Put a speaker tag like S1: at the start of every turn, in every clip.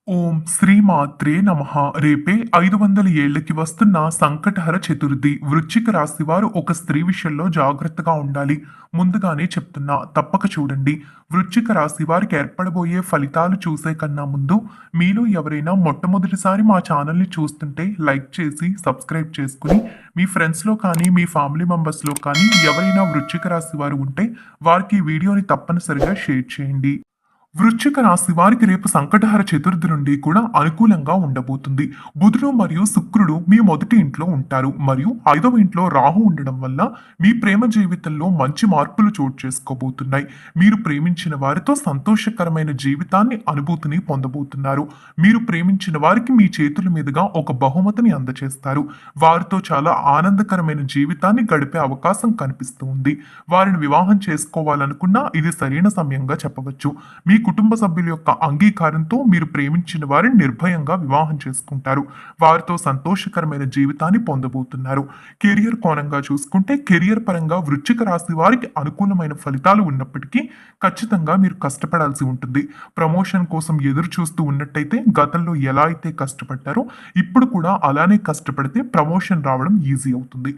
S1: ఓం శ్రీ మాత్రే నమః. రేపే 500 ఏళ్లకి వస్తున్న సంకటహర చతుర్థి. వృశ్చిక రాశి వారు ఒక స్త్రీ విషయంలో జాగ్రత్తగా ఉండాలి. ముందుగానే చెప్తున్నా, తప్పక చూడండి. వృశ్చిక రాశి వారికి ఏర్పడబోయే ఫలితాలు చూసే కన్నా ముందు మీలో ఎవరైనా మొట్టమొదటిసారి మా ఛానల్ని చూస్తుంటే లైక్ చేసి సబ్స్క్రైబ్ చేసుకుని మీ ఫ్రెండ్స్లో కానీ మీ ఫ్యామిలీ మెంబర్స్లో కానీ ఎవరైనా వృశ్చిక రాశి వారు ఉంటే వారికి ఈ వీడియోని తప్పనిసరిగా షేర్ చేయండి. వృశ్చిక రాశి వారికి రేపు సంకటహర చతుర్థి నుండి కూడా అనుకూలంగా ఉండబోతుంది. బుధుడు మరియు శుక్రుడు మీ మొదటి ఇంట్లో ఉంటారు మరియు 5వ ఇంట్లో రాహు ఉండడం వల్ల మీ ప్రేమ జీవితంలో మంచి మార్పులు చోటు చేసుకోబోతున్నాయి. మీరు ప్రేమించిన వారితో సంతోషకరమైన జీవితాన్ని అనుభూతిని పొందబోతున్నారు. మీరు ప్రేమించిన వారికి మీ చేతుల మీదుగా ఒక బహుమతిని అందజేస్తారు. వారితో చాలా ఆనందకరమైన జీవితాన్ని గడిపే అవకాశం కనిపిస్తూ ఉంది. వారిని వివాహం చేసుకోవాలనుకున్నా ఇది సరైన సమయంగా చెప్పవచ్చు. మీ కుటుంబ సభ్యుల యొక్క అంగీకారంతో మీరు ప్రేమించిన వారిని నిర్భయంగా వివాహం చేసుకుంటారు. వారితో సంతోషకరమైన జీవితాన్ని పొందబోతున్నారు. కెరియర్ కోణంగా చూసుకుంటే కెరియర్ పరంగా వృశ్చిక రాశి వారికి అనుకూలమైన ఫలితాలు ఉన్నప్పటికీ ఖచ్చితంగా మీరు కష్టపడాల్సి ఉంటుంది. ప్రమోషన్ కోసం ఎదురు చూస్తూ ఉన్నట్టయితే గతంలో ఎలా అయితే కష్టపడ్డారో ఇప్పుడు కూడా అలానే కష్టపడితే ప్రమోషన్ రావడం ఈజీ అవుతుంది.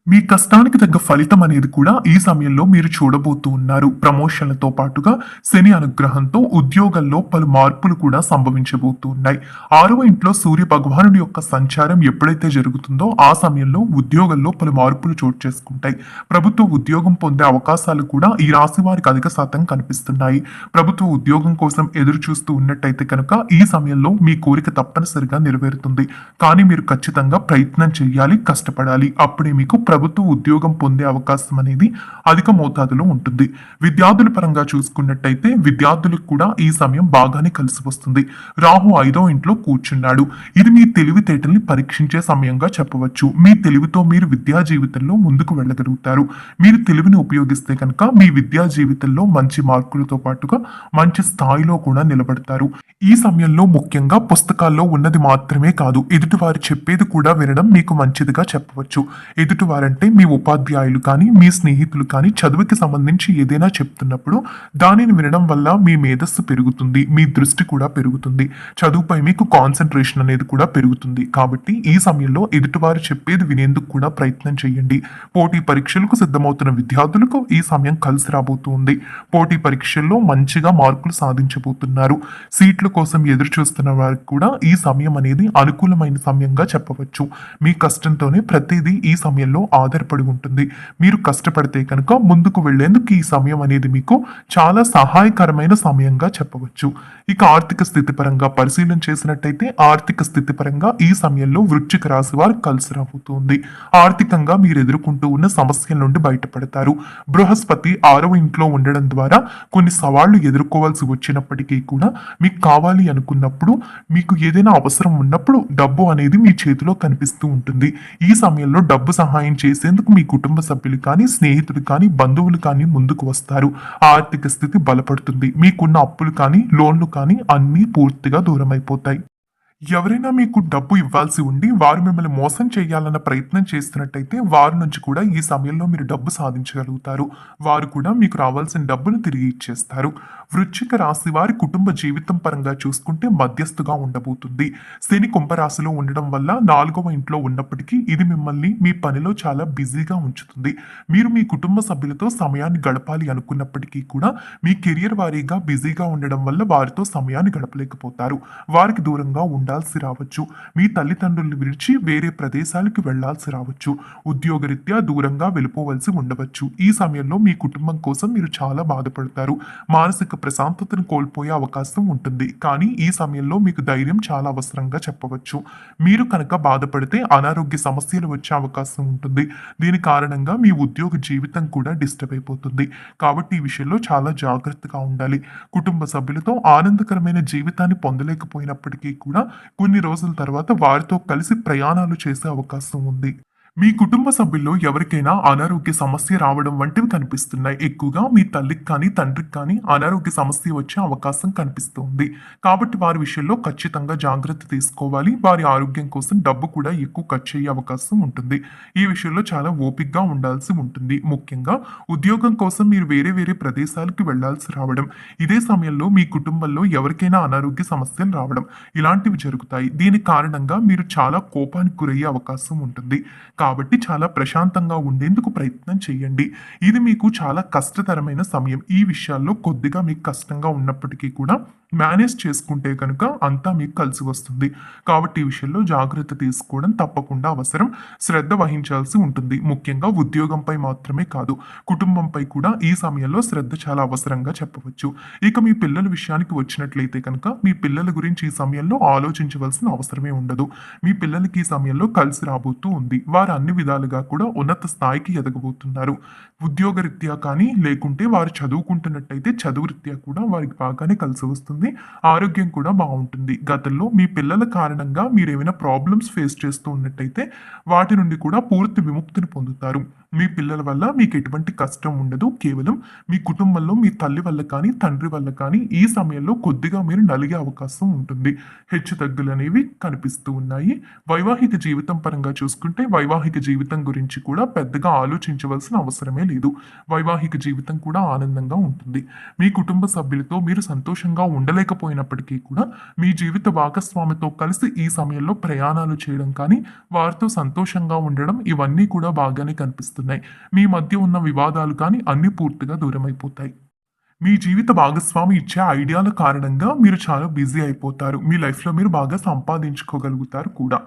S1: మీ కష్టానికి తగ్గ ఫలితం అనేది కూడా ఈ సమయంలో మీరు చూడబోతూ ఉన్నారు. ప్రమోషన్లతో పాటుగా శని అనుగ్రహంతో ఉద్యోగంలో పలు మార్పులు కూడా సంభవించబోతూ ఉన్నాయి. 6వ ఇంట్లో సూర్య భగవానుడి యొక్క సంచారం ఎప్పుడైతే జరుగుతుందో ఆ సమయంలో ఉద్యోగంలో పలు మార్పులు చోటు చేసుకుంటాయి. ప్రభుత్వ ఉద్యోగం పొందే అవకాశాలు కూడా ఈ రాశి వారికి అధిక శాతం కనిపిస్తున్నాయి. ప్రభుత్వ ఉద్యోగం కోసం ఎదురు చూస్తూ ఉన్నట్టయితే కనుక ఈ సమయంలో మీ కోరిక తప్పనిసరిగా నెరవేరుతుంది. కానీ మీరు ఖచ్చితంగా ప్రయత్నం చేయాలి, కష్టపడాలి. అప్పుడే మీకు ప్రభుత్వ ఉద్యోగం పొందే అవకాశం అనేది అధిక మోతాదులో ఉంటుంది. విద్యార్థుల పరంగా చూసుకున్నట్టయితే విద్యార్థులకు కూడా ఈ సమయం బాగానే కలిసి వస్తుంది. రాహు 5వ ఇంట్లో కూర్చున్నాడు. ఇది మీ తెలివితేటల్ని పరీక్షించే సమయంగా చెప్పవచ్చు. మీ తెలివితో మీరు విద్యా జీవితంలో ముందుకు వెళ్ళగలుగుతారు. మీరు తెలివిని ఉపయోగిస్తే కనుక మీ విద్యా జీవితంలో మంచి మార్కులతో పాటుగా మంచి స్థాయిలో కూడా నిలబడతారు. ఈ సమయంలో ముఖ్యంగా పుస్తకాల్లో ఉన్నది మాత్రమే కాదు, ఎదుటివారు చెప్పేది కూడా వినడం మీకు మంచిదిగా చెప్పవచ్చు. ఎదుటివారంటే మీ ఉపాధ్యాయులు కానీ మీ స్నేహితులు కానీ చదువుకి సంబంధించి ఏదైనా చెప్తున్నప్పుడు దానిని వినడం వల్ల మీ మేధస్సు పెరుగుతుంది, మీ దృష్టి కూడా పెరుగుతుంది, చదువుపై మీకు కాన్సన్ట్రేషన్ అనేది కూడా పెరుగుతుంది. కాబట్టి ఈ సమయంలో ఎదుటివారు చెప్పేది వినేందుకు కూడా ప్రయత్నం చేయండి. పోటీ పరీక్షలకు సిద్ధమవుతున్న విద్యార్థులకు ఈ సమయం కలిసి రాబోతుంది. పోటీ పరీక్షల్లో మంచిగా మార్కులు సాధించబోతున్నారు. సీట్ల కోసం ఎదురు చూస్తున్న వారికి కూడా ఈ సమయం అనేది అనుకూలమైన సమయంగా చెప్పవచ్చు. మీ కష్టంతోనే ప్రతిదీ ఈ సమయంలో ఆధారపడి ఉంటుంది. మీరు కష్టపడితే కనుక ముందుకు వెళ్లేందుకు ఈ సమయం అనేది మీకు చాలా సహాయకరమైన సమయంగా చెప్పవచ్చు. ఇక ఆర్థిక స్థితి పరంగా పరిశీలన చేసినట్టయితే ఆర్థిక స్థితి పరంగా ఈ సమయంలో వృశ్చిక రాశి వారు కలిసి రాబోతుంది. ఆర్థికంగా మీరు ఎదుర్కొంటూ ఉన్న సమస్యల నుండి బయటపడతారు. బృహస్పతి 6వ ఇంట్లో ఉండడం ద్వారా కొన్ని సవాళ్లు ఎదుర్కోవాల్సి వచ్చినప్పటికీ కూడా మీకు కావాలి అనుకున్నప్పుడు, మీకు ఏదైనా అవసరం ఉన్నప్పుడు డబ్బు అనేది మీ చేతిలో కనిపిస్తూ ఉంటుంది. ఈ సమయంలో డబ్బు సహాయం చేసేందుకు మీ కుటుంబ సభ్యులు కానీ స్నేహితులు కానీ బంధువులు కానీ ముందుకు వస్తారు. ఆర్థిక స్థితి బలపడుతుంది. మీకున్న అప్పులు కానీ లోన్లు కానీ అన్నీ పూర్తిగా దూరం అయిపోతాయి. ఎవరైనా మీకు డబ్బు ఇవ్వాల్సి ఉండి వారు మిమ్మల్ని మోసం చేయాలన్న ప్రయత్నం చేస్తున్నట్టయితే వారి నుంచి కూడా ఈ సమయంలో మీరు డబ్బు సాధించగలుగుతారు. వారు కూడా మీకు రావాల్సిన డబ్బును తిరిగి ఇచ్చేస్తారు. వృశ్చిక రాశి వారి కుటుంబ జీవితం పరంగా చూసుకుంటే మధ్యస్థుగా ఉండబోతుంది. శని కుంభరాశిలో ఉండడం వల్ల 4వ ఇంట్లో ఉన్నప్పటికీ ఇది మిమ్మల్ని మీ పనిలో చాలా బిజీగా ఉంచుతుంది. మీరు మీ కుటుంబ సభ్యులతో సమయాన్ని గడపాలి అనుకున్నప్పటికీ కూడా మీ కెరియర్ వారీగా బిజీగా ఉండడం వల్ల వారితో సమయాన్ని గడపలేకపోతారు. వారికి దూరంగా ఉండాల్సి రావచ్చు. మీ తల్లిదండ్రులను విడిచి వేరే ప్రదేశాలకు వెళ్లాల్సి రావచ్చు. ఉద్యోగరీత్యా దూరంగా వెళ్ళిపోవలసి ఉండవచ్చు. ఈ సమయంలో మీ కుటుంబం కోసం మీరు చాలా బాధపడతారు. మానసిక ప్రశాంతతను కోల్పోయే అవకాశం ఉంటుంది. కానీ ఈ సమయంలో మీకు ధైర్యం చాలా అవసరంగా చెప్పవచ్చు. మీరు కనుక బాధపడితే అనారోగ్య సమస్యలు వచ్చే అవకాశం ఉంటుంది. దీని కారణంగా మీ ఉద్యోగ జీవితం కూడా డిస్టర్బ్ అయిపోతుంది. కాబట్టి ఈ విషయంలో చాలా జాగ్రత్తగా ఉండాలి. కుటుంబ సభ్యులతో ఆనందకరమైన జీవితాన్ని పొందలేకపోయినప్పటికీ కూడా కొన్ని రోజుల తర్వాత వారితో కలిసి ప్రయాణాలు చేసే అవకాశం ఉంది. మీ కుటుంబ సభ్యుల్లో ఎవరికైనా అనారోగ్య సమస్య రావడం వంటివి కనిపిస్తున్నాయి. ఎక్కువగా మీ తల్లికి కానీ, తండ్రికి కానీ అనారోగ్య సమస్య వచ్చే అవకాశం కనిపిస్తుంది. కాబట్టి వారి విషయంలో ఖచ్చితంగా జాగ్రత్త తీసుకోవాలి. వారి ఆరోగ్యం కోసం డబ్బు కూడా ఎక్కువ ఖర్చు అయ్యే అవకాశం ఉంటుంది. ఈ విషయంలో చాలా ఓపికగా ఉండాల్సి ఉంటుంది. ముఖ్యంగా ఉద్యోగం కోసం మీరు వేరే వేరే ప్రదేశాలకు వెళ్లాల్సి రావడం, ఇదే సమయంలో మీ కుటుంబంలో ఎవరికైనా అనారోగ్య సమస్యలు రావడం ఇలాంటివి జరుగుతాయి. దీని కారణంగా మీరు చాలా కోపానికి గురయ్యే అవకాశం ఉంటుంది. కాబట్టి చాలా ప్రశాంతంగా ఉండేందుకు ప్రయత్నం చేయండి. ఇది మీకు చాలా కష్టతరమైన సమయం. ఈ విషయాల్లో కొద్దిగా మీకు కష్టంగా ఉన్నప్పటికీ కూడా మేనేజ్ చేసుకుంటే కనుక అంతా మీకు కలిసి వస్తుంది. కాబట్టి ఈ విషయంలో జాగ్రత్త తీసుకోవడం తప్పకుండా అవసరం. శ్రద్ధ వహించాల్సి ఉంటుంది. ముఖ్యంగా ఉద్యోగంపై మాత్రమే కాదు, కుటుంబంపై కూడా ఈ సమయంలో శ్రద్ధ చాలా అవసరంగా చెప్పవచ్చు. ఇక మీ పిల్లల విషయానికి వచ్చినట్లయితే కనుక మీ పిల్లల గురించి ఈ సమయంలో ఆలోచించవలసిన అవసరమే ఉండదు. మీ పిల్లలకి ఈ సమయంలో కలిసి రాబోతూ ఉంది. వారు అన్ని విధాలుగా కూడా ఉన్నత స్థాయికి ఎదగబోతున్నారు. ఉద్యోగరీత్యా కానీ, లేకుంటే వారు చదువుకుంటున్నట్టయితే చదువు రీత్యా కూడా వారికి బాగానే కలిసి వస్తుంది. ఆరోగ్యం కూడా బాగుంటుంది. గతంలో మీ పిల్లల కారణంగా మీరు ఏమైనా ప్రాబ్లమ్స్ ఫేస్ చేస్తూ ఉన్నట్టయితే వాటి నుండి కూడా పూర్తి విముక్తిని పొందుతారు. మీ పిల్లల వల్ల మీకు ఎటువంటి కష్టం ఉండదు. కేవలం మీ కుటుంబంలో మీ తల్లి వల్ల కానీ, తండ్రి వల్ల కానీ ఈ సమయంలో కొద్దిగా మీరు నలిగే అవకాశం ఉంటుంది. హెచ్చుతగ్గులు అనేవి కనిపిస్తూ ఉన్నాయి. వైవాహిక జీవితం పరంగా చూసుకుంటే వైవాహిక జీవితం గురించి కూడా పెద్దగా ఆలోచించవలసిన అవసరమే లేదు. వైవాహిక జీవితం కూడా ఆనందంగా ఉంటుంది. మీ కుటుంబ సభ్యులతో మీరు సంతోషంగా ఉండలేకపోయినప్పటికీ కూడా మీ జీవిత భాగస్వామితో కలిసి ఈ సమయంలో ప్రయాణాలు చేయడం కానీ, వారితో సంతోషంగా ఉండడం ఇవన్నీ కూడా బాగానే కనిపిస్తున్నాయి. మీ మధ్య ఉన్న వివాదాలు కానీ అన్ని పూర్తిగా దూరమైపోతాయి. మీ జీవిత భాగస్వామి ఇచ్చే ఐడియాల కారణంగా మీరు చాలా బిజీ అయిపోతారు. మీ లైఫ్‌లో మీరు బాగా సంపాదించుకోగలుగుతారు కూడా.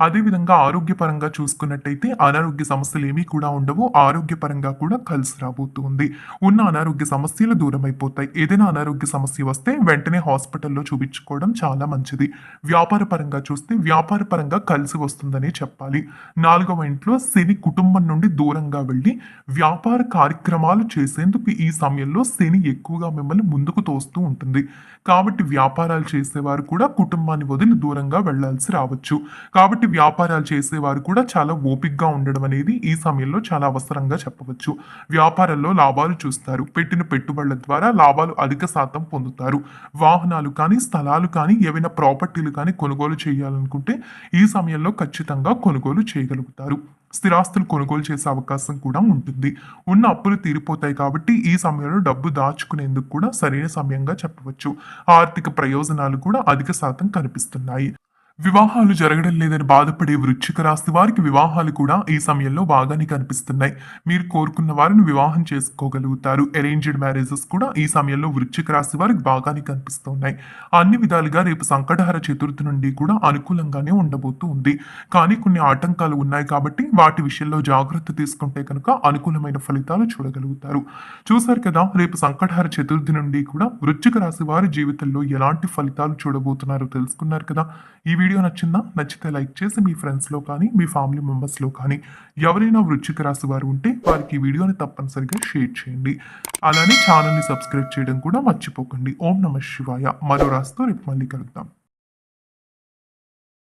S1: అదేవిధంగా ఆరోగ్యపరంగా చూసుకున్నట్టయితే అనారోగ్య సమస్యలేమీ కూడా ఉండవు. ఆరోగ్యపరంగా కూడా కలిసి రాబోతుంది. ఉన్న అనారోగ్య సమస్యలు దూరమైపోతాయి. ఏదైనా అనారోగ్య సమస్య వస్తే వెంటనే హాస్పిటల్‌లో చూపించుకోవడం చాలా మంచిది. వ్యాపార పరంగా చూస్తే వ్యాపార పరంగా కలిసి వస్తుందనే చెప్పాలి. 4వ ఇంట్లో శని కుటుంబం నుండి దూరంగా వెళ్లి వ్యాపార కార్యక్రమాలు చేసేందుకు ఈ సమయంలో శని ఎక్కువగా మిమ్మల్ని ముందుకు తోస్తూ ఉంటుంది. కాబట్టి వ్యాపారాలు చేసేవారు కూడా కుటుంబాన్ని వదిలి దూరంగా వెళ్లాల్సి రావచ్చు. కాబట్టి వ్యాపారాలు చేసేవారు కూడా చాలా ఓపికగా ఉండడం అనేది ఈ సమయంలో చాలా అవసరంగా చెప్పవచ్చు. వ్యాపారంలో లాభాలు చూస్తారు. పెట్టిన పెట్టుబడుల ద్వారా లాభాలు అధిక శాతం పొందుతారు. వాహనాలు కానీ, స్థలాలు కానీ, ఏవైనా ప్రాపర్టీలు కానీ కొనుగోలు చేయాలనుకుంటే ఈ సమయంలో ఖచ్చితంగా కొనుగోలు చేయగలుగుతారు. స్థిరాస్తులు కొనుగోలు చేసే అవకాశం కూడా ఉంటుంది. ఉన్న అప్పులు తీరిపోతాయి కాబట్టి ఈ సమయంలో డబ్బు దాచుకునేందుకు కూడా సరైన సమయంగా చెప్పవచ్చు. ఆర్థిక ప్రయోజనాలు కూడా అధిక శాతం కనిపిస్తున్నాయి. వివాహాలు జరగడం లేదని బాధపడే వృశ్చిక రాశి వారికి వివాహాలు కూడా ఈ సమయంలో బాగానే కనిపిస్తున్నాయి. మీరు కోరుకున్న వారిని వివాహం చేసుకోగలుగుతారు. అరేంజ్డ్ మ్యారేజెస్ కూడా ఈ సమయంలో వృశ్చిక రాశి వారికి బాగానే కనిపిస్తున్నాయి. అన్ని విధాలుగా రేపు సంకటహర చతుర్థి నుండి కూడా అనుకూలంగానే ఉండబోతూ ఉంది. కానీ కొన్ని ఆటంకాలు ఉన్నాయి కాబట్టి వాటి విషయంలో జాగ్రత్త తీసుకుంటే కనుక అనుకూలమైన ఫలితాలు చూడగలుగుతారు. చూశారు కదా, రేపు సంకటహర చతుర్థి నుండి కూడా వృశ్చిక రాశి వారి జీవితంలో ఎలాంటి ఫలితాలు చూడబోతున్నారో తెలుసుకున్నారు కదా. ఈ వీడియో నచ్చిందా? నచ్చితే లైక్ చేసి మీ ఫ్రెండ్స్‌లో కానీ, మీ ఫ్యామిలీ మెంబర్స్‌లో కానీ ఎవరైనా వృశ్చిక రాశి వారు ఉంటే వారికి ఈ వీడియోని తప్పనిసరిగా షేర్ చేయండి. అలానే ఛానల్‌ని సబ్స్క్రైబ్ చేయడం కూడా మర్చిపోకండి. ఓం నమః శివాయ. మరో రాశితో రేపు మళ్ళీ కలుద్దాం.